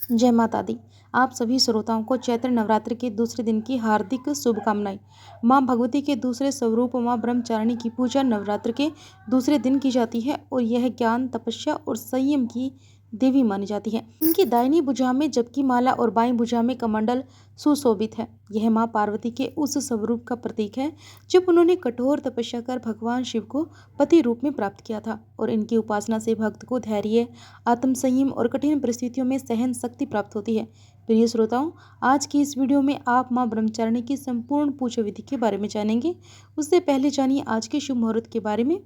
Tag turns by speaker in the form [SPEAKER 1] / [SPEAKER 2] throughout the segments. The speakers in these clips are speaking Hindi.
[SPEAKER 1] जय माता दी। आप सभी श्रोताओं को चैत्र नवरात्र के दूसरे दिन की हार्दिक शुभकामनाएं। मां भगवती के दूसरे स्वरूप मां ब्रह्मचारिणी की पूजा नवरात्र के दूसरे दिन की जाती है और यह ज्ञान, तपस्या और संयम की देवी मानी जाती है। इनकी दाहिनी भुजा में जपकी माला और बाईं भुजा में कमंडल सुशोभित है। यह मां पार्वती के उस स्वरूप का प्रतीक है जब उन्होंने कठोर तपस्या कर भगवान शिव को पति रूप में प्राप्त किया था और इनकी उपासना से भक्त को धैर्य, आत्म संयम और कठिन परिस्थितियों में सहन शक्ति प्राप्त होती है। प्रिय श्रोताओं, आज की इस वीडियो में आप मां ब्रह्मचारिणी की संपूर्ण पूजा विधि के बारे में जानेंगे। उससे पहले जानिए आज के शुभ मुहूर्त के बारे में।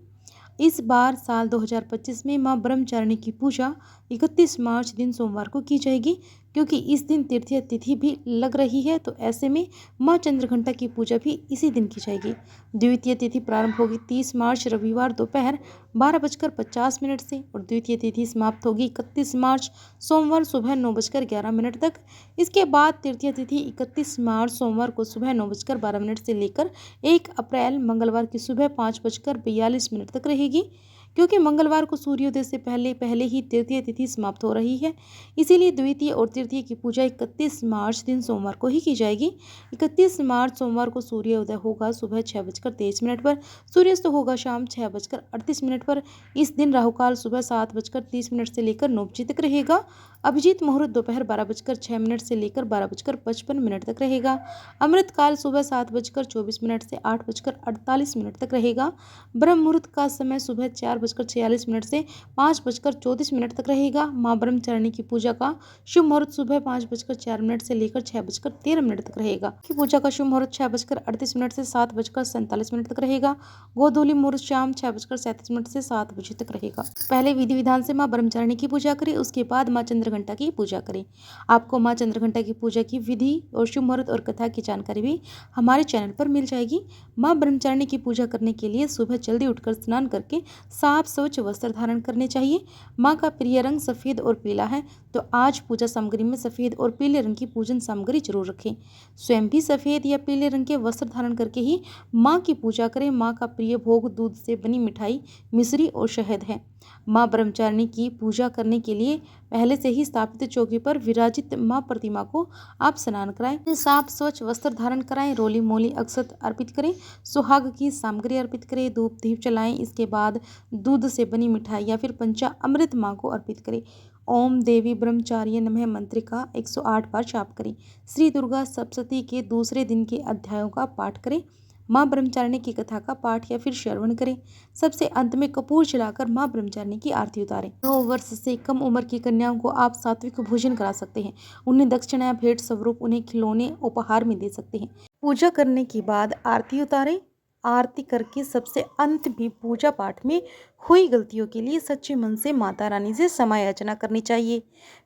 [SPEAKER 1] इस बार साल 2025 में मां ब्रह्मचारिणी की पूजा 31 मार्च दिन सोमवार को की जाएगी, क्योंकि इस दिन तृतीया तिथि भी लग रही है, तो ऐसे में मां चंद्रघंटा की पूजा भी इसी दिन की जाएगी। द्वितीय तिथि प्रारंभ होगी 30 मार्च रविवार दोपहर 12:50 से और द्वितीय तिथि समाप्त होगी 31 मार्च सोमवार सुबह 9:11 तक। इसके बाद तृतीय तिथि 31 मार्च सोमवार को सुबह 9:12 से लेकर 1 अप्रैल मंगलवार की सुबह 5:42 तक रहेगी। क्योंकि मंगलवार को सूर्योदय से पहले पहले ही तृतीय तिथि समाप्त हो रही है, इसीलिए द्वितीय और तृतीय की पूजा 31 मार्च दिन सोमवार को ही की जाएगी। 31 मार्च सोमवार को सूर्योदय होगा सुबह 6:23 पर, सूर्यास्त होगा शाम 6:38 पर। इस दिन राहुकाल सुबह 7:30 से लेकर 9 बजे तक रहेगा। अभिजीत मुहूर्त दोपहर 12:06 से लेकर 12:55 तक रहेगा। अमृत काल सुबह 7:24 से 8:48 तक रहेगा। ब्रह्म मुहूर्त का समय सुबह 4:46 से 5:34 तक रहेगा। मां ब्रह्मचारिणी की पूजा का शुभ मुहूर्त सुबह 5:04 से लेकर 6:13 तक रहेगा। की पूजा का शुभ मुहूर्त 6:38 से 7:47 तक रहेगा। गोधूली मुहूर्त शाम 6:37 से 7 बजे तक रहेगा। पहले विधि विधान से मां ब्रह्मचारिणी की पूजा करें, उसके बाद मां चंद्रघंटा की पूजा करें। आपको मां चंद्रघंटा की पूजा की विधि और शुभ मुहूर्त और कथा की जानकारी भी हमारे चैनल पर मिल जाएगी। मां ब्रह्मचारिणी की पूजा करने के लिए सुबह जल्दी उठकर स्नान करके साफ स्वच्छ वस्त्र धारण करने चाहिए। मां का प्रिय रंग सफेद और पीला है, तो आज पूजा सामग्री में सफेद और पीले रंग की पूजन सामग्री जरूर रखें। स्वयं भी सफेद या पीले रंग के वस्त्र धारण करके ही मां की पूजा करें। मां का प्रिय भोग दूध से बनी मिठाई, मिश्री और शहद है। मां ब्रह्मचारिणी की पूजा करने के लिए पहले से ही स्थापित चौकी पर विराजित मां प्रतिमा को आप स्नान कराएं, साफ स्वच्छ वस्त्र धारण कराएं, रोली मोली अक्षत अर्पित करें, सुहाग की सामग्री अर्पित करें, धूप दीप जलाएं। इसके बाद दूध से बनी मिठाई या फिर पंचामृत मां को अर्पित करें। ओम देवी ब्रह्मचार्य नमः मंत्र का 108 बार जाप करें। श्री दुर्गा सप्तशती के दूसरे दिन के अध्यायों का पाठ करें। मां ब्रह्मचारिणी की कथा का पाठ या फिर श्रवण करें। सबसे अंत में कपूर जलाकर मां ब्रह्मचारिणी की आरती उतारें। 9 वर्ष से कम उम्र की कन्याओं को आप सात्विक भोजन करा सकते हैं। उन्हें दक्षिणा या भेंट स्वरूप उन्हें खिलौने उपहार में दे सकते हैं। पूजा करने के बाद आरती उतारें। आरती करके सबसे अंत में पूजा पाठ में हुई गलतियों के लिए सच्चे मन से माता रानी से क्षमा याचना करनी चाहिए।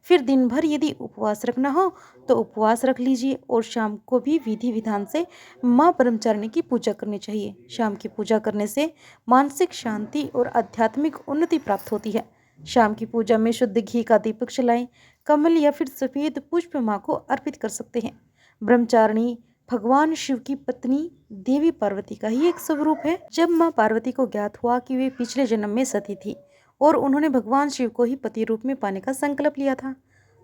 [SPEAKER 1] फिर दिन भर यदि उपवास रखना हो तो उपवास रख लीजिए और शाम को भी विधि विधान से मां ब्रह्मचारिणी की पूजा करनी चाहिए। शाम की पूजा करने से मानसिक शांति और आध्यात्मिक उन्नति प्राप्त होती है। शाम की पूजा में शुद्ध घी का दीपक जलाएं। कमल या फिर सफेद पुष्प मां को अर्पित कर सकते हैं। ब्रह्मचारिणी भगवान शिव की पत्नी देवी पार्वती का ही एक स्वरूप है। जब मां पार्वती को ज्ञात हुआ कि वे पिछले जन्म में सती थी और उन्होंने भगवान शिव को ही पति रूप में पाने का संकल्प लिया था,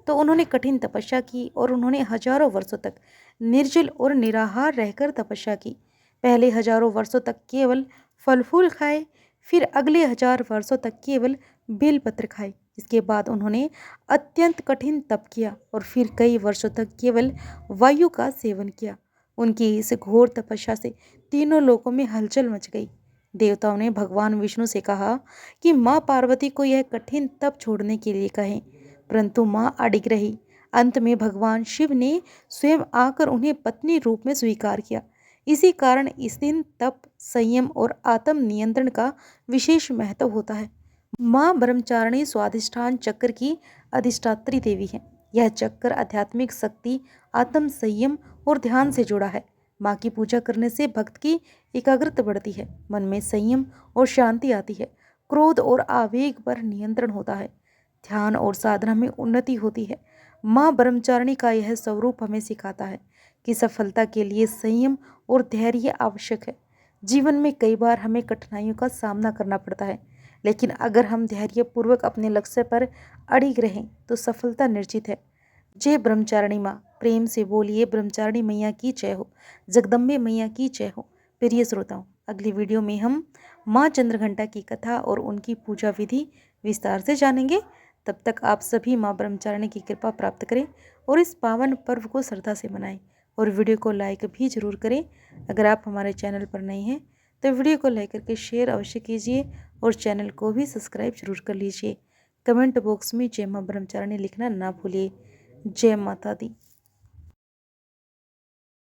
[SPEAKER 1] तो उन्होंने कठिन तपस्या की और उन्होंने हजारों वर्षों तक निर्जल और निराहार रहकर तपस्या की। पहले हजारों वर्षों तक केवल फल फूल खाए, फिर अगले 1000 वर्षों तक केवल बेलपत्र खाए। इसके बाद उन्होंने अत्यंत कठिन तप किया और फिर कई वर्षों तक केवल वायु का सेवन किया। उनकी इस घोर तपस्या से तीनों लोकों में हलचल मच गई। देवताओं ने भगवान विष्णु से कहा कि मां पार्वती को यह कठिन तप छोड़ने के लिए कहें, परंतु मां अडिग रही। अंत में भगवान शिव ने स्वयं आकर उन्हें पत्नी रूप में स्वीकार किया। इसी कारण इस दिन तप, संयम और आत्म नियंत्रण का विशेष महत्व होता है। मां ब्रह्मचारिणी स्वाधिष्ठान चक्र की अधिष्ठात्री देवी है। यह चक्र आध्यात्मिक शक्ति, आत्म संयम और ध्यान से जुड़ा है। मां की पूजा करने से भक्त की एकाग्रता बढ़ती है, मन में संयम और शांति आती है, क्रोध और आवेग पर नियंत्रण होता है, ध्यान और साधना में उन्नति होती है। मां ब्रह्मचारिणी का यह स्वरूप हमें सिखाता है कि सफलता के लिए संयम और धैर्य आवश्यक है। जीवन में कई बार हमें कठिनाइयों का सामना करना पड़ता है, लेकिन अगर हम धैर्यपूर्वक अपने लक्ष्य पर अड़िग रहें तो सफलता निश्चित है। जय ब्रह्मचारिणी माँ, प्रेम से बोलिए ब्रह्मचारिणी मैया की जय हो, जगदम्बे मैया की जय हो। प्रिय श्रोताओं, अगली वीडियो में हम माँ चंद्रघंटा की कथा और उनकी पूजा विधि विस्तार से जानेंगे। तब तक आप सभी माँ ब्रह्मचारिणी की कृपा प्राप्त करें और इस पावन पर्व को श्रद्धा से मनाएं और वीडियो को लाइक भी जरूर करें। अगर आप हमारे चैनल पर नए हैं तो वीडियो को लाइक करके शेयर अवश्य कीजिए और चैनल को भी सब्सक्राइब जरूर कर लीजिए। कमेंट बॉक्स में जय माँ ब्रह्मचारिणी लिखना ना भूलिए। जय माता दी।